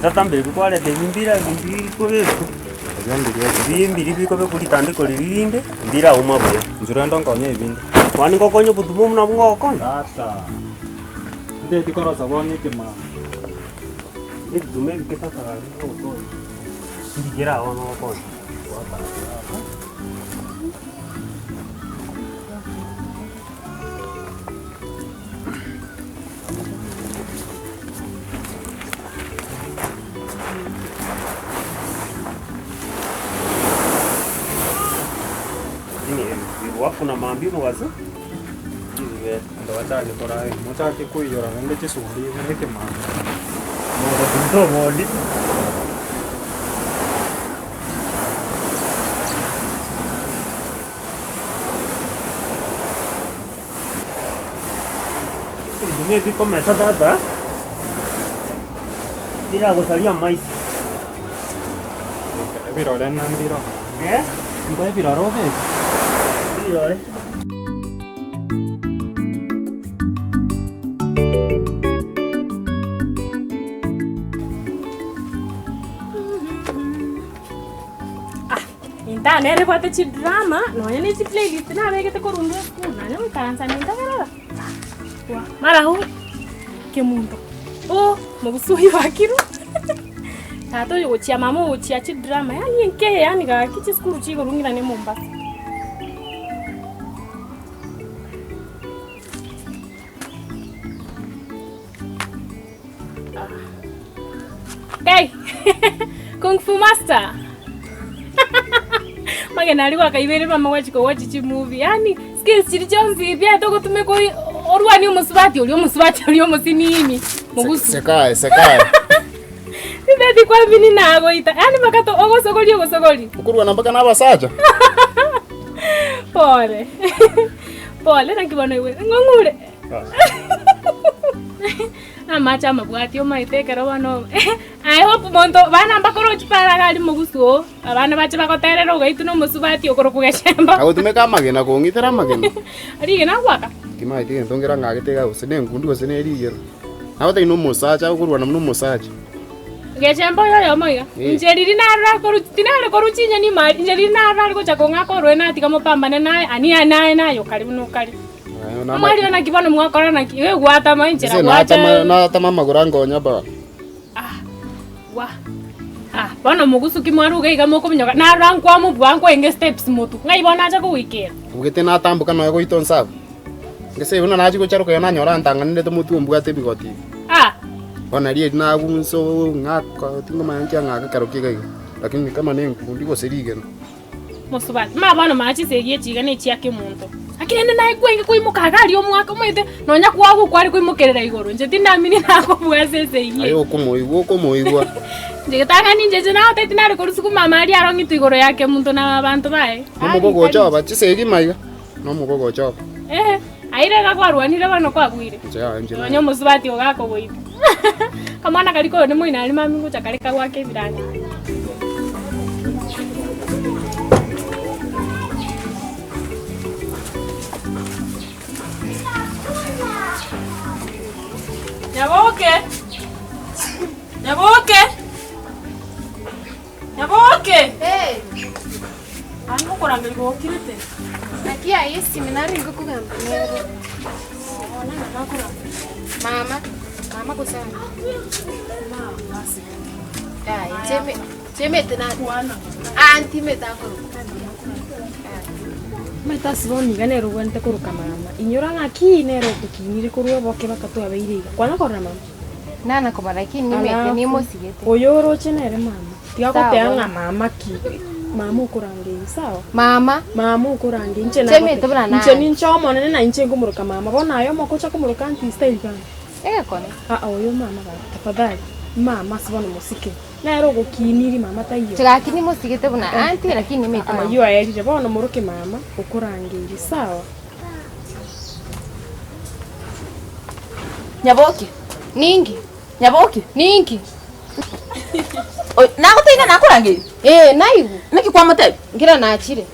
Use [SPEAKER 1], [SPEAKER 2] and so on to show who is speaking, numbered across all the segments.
[SPEAKER 1] Tatambe bikwale de bimbira bimbiri ko betu. Bimbiri biko be kuri tandiko lirinde mbira umabwe.
[SPEAKER 2] Njura ndongonye ibindi.
[SPEAKER 1] Kwani kokonyo butumu mna ngoko.
[SPEAKER 2] Tata. Nde tikora saboni kema.
[SPEAKER 1] Dume biketa kara ko. Ndigera ono ko. Kuna maambimo wazo
[SPEAKER 2] ndo wachaje korai mutaki kuiyora ngende chisuli ngeke ma
[SPEAKER 1] ndo moli dume biko mesa dada tira gosalia mais
[SPEAKER 2] virole nandiro ngo viraro ve
[SPEAKER 1] virole
[SPEAKER 3] Nere kwa techi drama, no yani si playlist na wege te korundu na ne mtanza ni ndagara. Wa mara hu ke mundo. Oh, mubusuhi wakiru. Tato yo chia mama o chia chi drama yani nke yani ga kichi skuru chi korungira ne Mombasa. Hey. Kung Fu Master. Magena alikuwa kaibere mama wachiko wachichi movie. Yani skills chiri chonzi bia toko tumeko orwani umusubati oli umusinini. Mugusu.
[SPEAKER 4] Sekae.
[SPEAKER 3] Ndedi kwa bini nago ita. Yani makato ogosogoli.
[SPEAKER 4] Ukurwa nambaka nabasaja.
[SPEAKER 3] Pole. Pole nakibona iwe. Ngongure. Amacha mabwati yo maitekera bano. I hope monto bana mbakoro chipara gali mugusu. Abana bache bakoterera ugaitu no musubati okoro kugechemba.
[SPEAKER 4] Ago tumeka magena kongitera magena.
[SPEAKER 3] Ari gena gwaka.
[SPEAKER 4] Kimaiti ndongera ngagitega usene ngundu usene erigero. Abata ino musacha ukurwa na musacha.
[SPEAKER 3] Gechemba yo moya. Njeriri narra korutinale koruchinya ni mali. Njeriri narra ko chakonga korwe na tika mopambane naye ani anaye nayo kali muno kali. Mali ona kibano mwakora na kiwe gwata mainjira
[SPEAKER 4] gwata. Na tamama gorangonya ba.
[SPEAKER 3] Wa. Bana mugusu kimwaru gaiga moko minyoka. Na rankwa mu bwanko enge steps mutu. Ngai bona acha ko weekend.
[SPEAKER 4] Ugete na tambuka no goito nsaba. Ngese una naji ko charo ko yana nyora ntanganire to mutu mbugate bigoti. Ona rie na bunso ngaka tingo manki ngaka karoki gai. Lakini kama ne nkundi ko serige no.
[SPEAKER 3] Musubati. Ma bana machi segie chiga ne chiake muntu. Akirende naye kwenge kuimuka gali omwaka mwete nonya kwago kwari kuimukerera igoro. Nje tindamini nako bwasese iye.
[SPEAKER 4] Ayo komoigwa.
[SPEAKER 3] Ndikataka ninje na tete nari korusuku mama ali arongitu igoro yake muntu na abantu bae.
[SPEAKER 4] Mugogo chaba chisegi maiga. No mugogo chaba.
[SPEAKER 3] Aire gakwarwanire bano kwagwire.
[SPEAKER 4] Nje.
[SPEAKER 3] Nonya musubati ogako goite. Kamana kaliko ni muina ali mami ngucha kalika gwake birani. Nyaboke.
[SPEAKER 5] Hey.
[SPEAKER 3] Anu kuranga liko kirete.
[SPEAKER 5] Nakia hii seminari ngoko kugamba nero.
[SPEAKER 3] Nana nakura.
[SPEAKER 5] Mama kusema.
[SPEAKER 3] Basi.
[SPEAKER 5] Cheme tena kuana. Anti metako.
[SPEAKER 3] Meta sivoni gane ruwente kuruka mama. Inyoranga ki nero kukinire kuruwa boke bakatu abeiriga. Kwana kora mama.
[SPEAKER 5] Nana kwa lakini nimete nimosigete.
[SPEAKER 3] Oyoro chenere mama. Tiga kuteanga mama ki. Mama ukurange sawa. Mama ukurange nche na.
[SPEAKER 5] Cheme tebra na.
[SPEAKER 3] Nche nincho monene na nche ngumuruka mama. Bona ayo makocha kumuruka anti style gani.
[SPEAKER 5] Kone.
[SPEAKER 3] Oyo mama ba. Tafadhali. Mama sivoni musike. Nero gukiniri mama tayo.
[SPEAKER 5] Chakini mosigete bona anti lakini nimete mama.
[SPEAKER 3] Ayo ayerije bona muruke mama ukurange sawa.
[SPEAKER 5] Nyaboke. Ningi.
[SPEAKER 6] Oi, nakutinga nakurange.
[SPEAKER 5] Naibu.
[SPEAKER 6] Niki kwa mate.
[SPEAKER 5] Ngira naachire.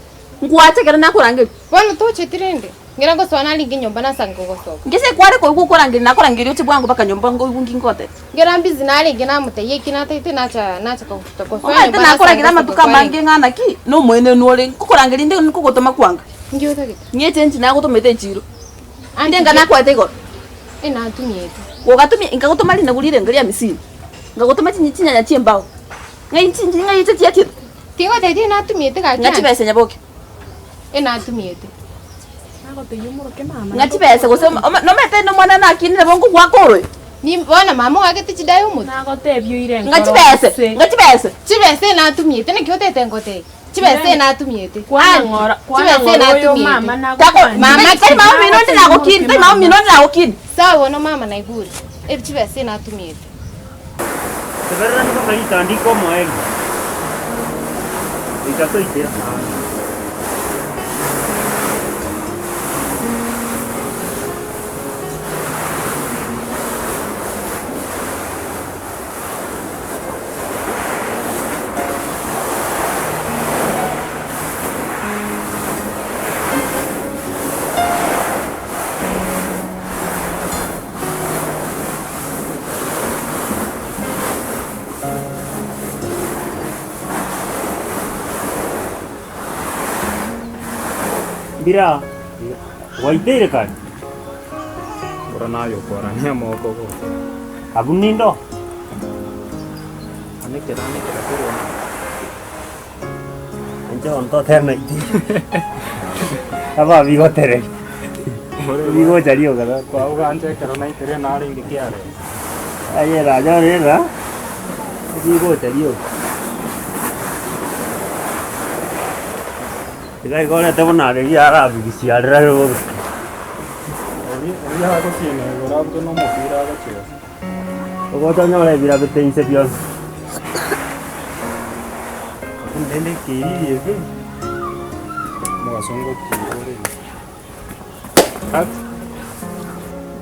[SPEAKER 6] Ngwache kera nakurange.
[SPEAKER 5] Bona toche tirende. Ngira ngo swana lingi nyomba na sango gosoka.
[SPEAKER 6] Ngise kware ko gukorangiri nakorangiri uti bwangu baka nyomba ngo ngingote.
[SPEAKER 5] Ngira mbizi nali ngina muteye kina tete nacha ko toko
[SPEAKER 6] Oya tena nakorangiri matuka mangi ngana ki no mwene nole kukorangiri ndi nkugotoma kwanga.
[SPEAKER 5] Ngiyo take.
[SPEAKER 6] Nye chenji nago tomete chiro. Ande ngana kwate go.
[SPEAKER 5] Ina tumiyete.
[SPEAKER 6] Wogatumye ingagotoma lina gulire ngari ya misini. Ngagotoma chinyanya chiembao. Ngai chinji ngai tete yati.
[SPEAKER 5] Tingo tete na tumiyete ka.
[SPEAKER 6] Ngati bese nyaboke.
[SPEAKER 5] Ina tumiyete.
[SPEAKER 6] Ngati bese gosema no mete no mwana na kinire bongo gwakorwe.
[SPEAKER 5] Ni bona mama wake tichidai umu.
[SPEAKER 3] Nagotebyo ire
[SPEAKER 6] Ngati bese. Ngati bese.
[SPEAKER 5] Chibese na tumiyete ne kyote ngote. Chibese na tumiyete.
[SPEAKER 3] Kwana yo mama
[SPEAKER 6] Tako mama kai mama minondi na gokini, kai mama minondi na gokini.
[SPEAKER 5] Sawa no mama na iguri. Chibese na tumiyete.
[SPEAKER 1] Sebenarnya ni kau tandi kau mau eng. Ika tu itera. Bira, waite kan?
[SPEAKER 2] Ora nayo kora ni amoko go.
[SPEAKER 1] Abun nindo.
[SPEAKER 2] Ane kira kuro.
[SPEAKER 1] Anjo onto terna iti. Aba vigo tere. Vigo jariyo kada.
[SPEAKER 2] Kwa uga anje kira nai tere nari ngi kiare.
[SPEAKER 1] Aye raja re ra. Vigo jariyo. Tiga igone te bonare yara bigisi ara ro.
[SPEAKER 2] Ori ha ko tiene ora bu no mo tira ga che.
[SPEAKER 1] Ogo to nyole bira bete inse pion. Ndende kiri yeke.
[SPEAKER 2] Mo asongo ki ore. Hat.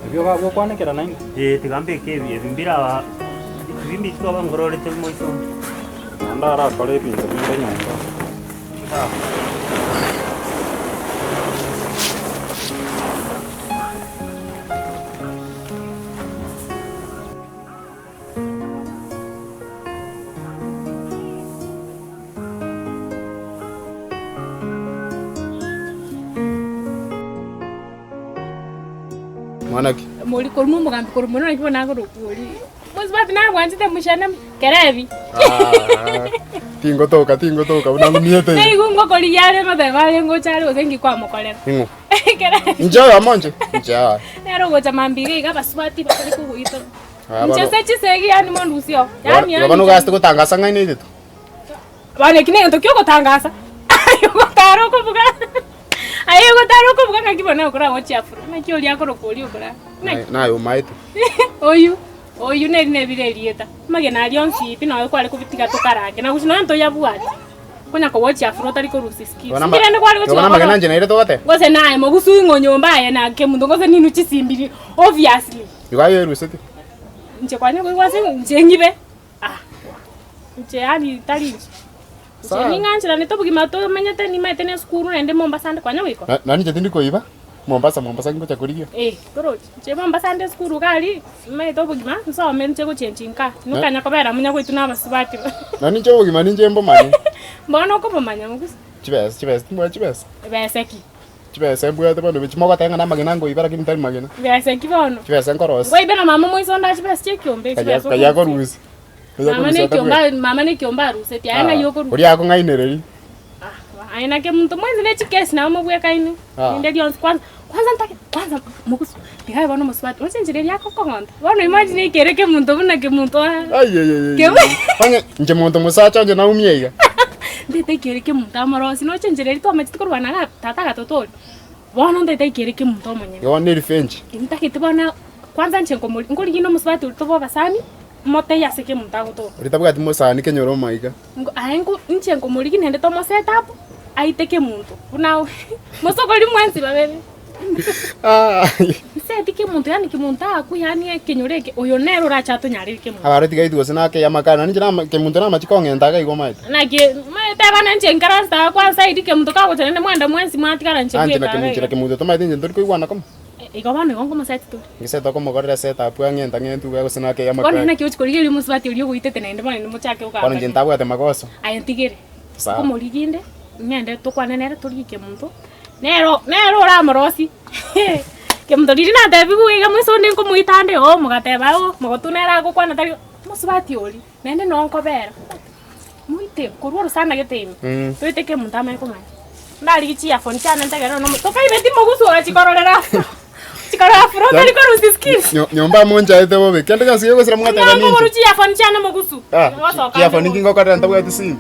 [SPEAKER 2] Ebyo ga go kwane kira nai.
[SPEAKER 1] Tigambe ke bira wa. Bimbi to ba ngorore te moiso.
[SPEAKER 2] Anda ara kore pinto ni nyonga.
[SPEAKER 1] Ah.
[SPEAKER 4] Mwanaki.
[SPEAKER 3] Muri korumu mugambi korumu no kibona ko rukuri. Muzibati na gwanjite mushana kerevi.
[SPEAKER 4] Tingo toka unangu miete.
[SPEAKER 3] Nei gungo koli yare mate vale ngo chari ozengi kwa mokolera.
[SPEAKER 4] Ingo.
[SPEAKER 3] Kerevi.
[SPEAKER 4] Njoo amonje. Njoo.
[SPEAKER 3] Nero go chamambiri ga baswati bakali ku huito. Nchese chisegi yani mondusio. Yani
[SPEAKER 4] Bano gaste kutangasa ngai nete.
[SPEAKER 3] Bane kine ntokyo kutangasa. Ayo gotaro ko buga. Ayo gotaro ko buga ngakibona okora ngo chiafuru. Nakyo lyako rokoli okora.
[SPEAKER 4] Nayo maite.
[SPEAKER 3] Oyu ne birerieta. Magena lyonsi pino kwale kubitiga tokarange. Na gusina nto yabuati. Konya ko wochi afuro tari ko rusiski. Mbirende kwale ko
[SPEAKER 4] Wana magena nje na ile tote.
[SPEAKER 3] Gose naye mogusu ingonyo mbaye na ke mundo gose ninu chisimbiri obviously.
[SPEAKER 4] Yugayo ruseti.
[SPEAKER 3] Nje kwanye ko wase nje ngibe. Nje ali tari. Nje nganjira ne tobugi mato menyete ni maite ne skuru nende Mombasa ande kwanye wiko.
[SPEAKER 4] Nani jetindi ko iba? Mombasa ngo chakurigio.
[SPEAKER 3] Toro. Je Mombasa ande skuru kali. Mai tobugi ma nso menche ko chenchinka. Nukanya ko bera munya ko ituna basibati.
[SPEAKER 4] Nani njo bugi mani njembo mani.
[SPEAKER 3] Mbona ko bomanya mugusi.
[SPEAKER 4] Chibes, mbwa chibes.
[SPEAKER 3] Beseki.
[SPEAKER 4] Chibes mbwa te bono bichimo kwatenga na magena ngo ibara kini tari magena.
[SPEAKER 3] Beseki bono.
[SPEAKER 4] Chibes nkoros.
[SPEAKER 3] Ngoi bena mama moiso nda chibes chekiombe chibes.
[SPEAKER 4] Kaya ko rusi.
[SPEAKER 3] Mama ne kiomba ruseti aina yoko rusi.
[SPEAKER 4] Uri yako ngainereri.
[SPEAKER 3] Aina ke muntu mwenzi ne chikesi na mwe kaini. Ndio dions kwanza mugusu. Bihaye bano muswati. Usinjireri yako kongonda. Bano imagine ikereke muntu buna ke muntu.
[SPEAKER 4] Ay. Fanya nje muntu musacha nje na umiega.
[SPEAKER 3] Ndete kereke muntu amorosi no chenjireri to amachiti kurwana na tata gatotori. Bano ndete kereke muntu omonye.
[SPEAKER 4] Yo ne revenge.
[SPEAKER 3] Ntakiti bana kwanza nchenko muri ngoli gino muswati utobo basani. Mote ya seke muntu to.
[SPEAKER 4] Uritabuga ati musani kenyoro maiga.
[SPEAKER 3] Ayengo nchenko muri ginende to setup. Aiteke muntu. Una musokoli mwenzi babebe. etike muntu yani kimuntu aku yani kinyoreke uyo nero rachato nyari kimuntu
[SPEAKER 4] abaro tiga itu sina ke yamakana ni jina ke muntu na machiko ngenda ga igomaita
[SPEAKER 3] na ke maeta bana nje nkarasta kwa saidi ke muntu kago tene mwenda mwensi matikara nje
[SPEAKER 4] anje na ke muntu to maiti nje ndori kuigwana kom
[SPEAKER 3] igobane gongo masati tu
[SPEAKER 4] ngise to komo gore set up ngenda ngentu ga sina ke yamakana
[SPEAKER 3] kona na ke uchikori ri musbati uri guitete na ndema ni muchake uka
[SPEAKER 4] kona nje ntabwa te makoso
[SPEAKER 3] ayentigere
[SPEAKER 4] sawa
[SPEAKER 3] kumuriginde ngende to kwana nere turike muntu nero ra morosi ke muntu riri na tebi buiga mwiso ndi kumuitande o mugateba o mugotunera gukwana tari musbati uri nende no nkobera muite kururu sana getemi tuite ke muntu ameko mai ndari gichi ya phone chana ntagera no to kai beti mugusu achikororera chikara furo tari ko rusiski
[SPEAKER 4] nyomba monja ite bobe kende kasi yego sira mwata
[SPEAKER 3] ngani muruchi ya phone chana mugusu
[SPEAKER 4] ya phone ngingo kata ntabwa tisi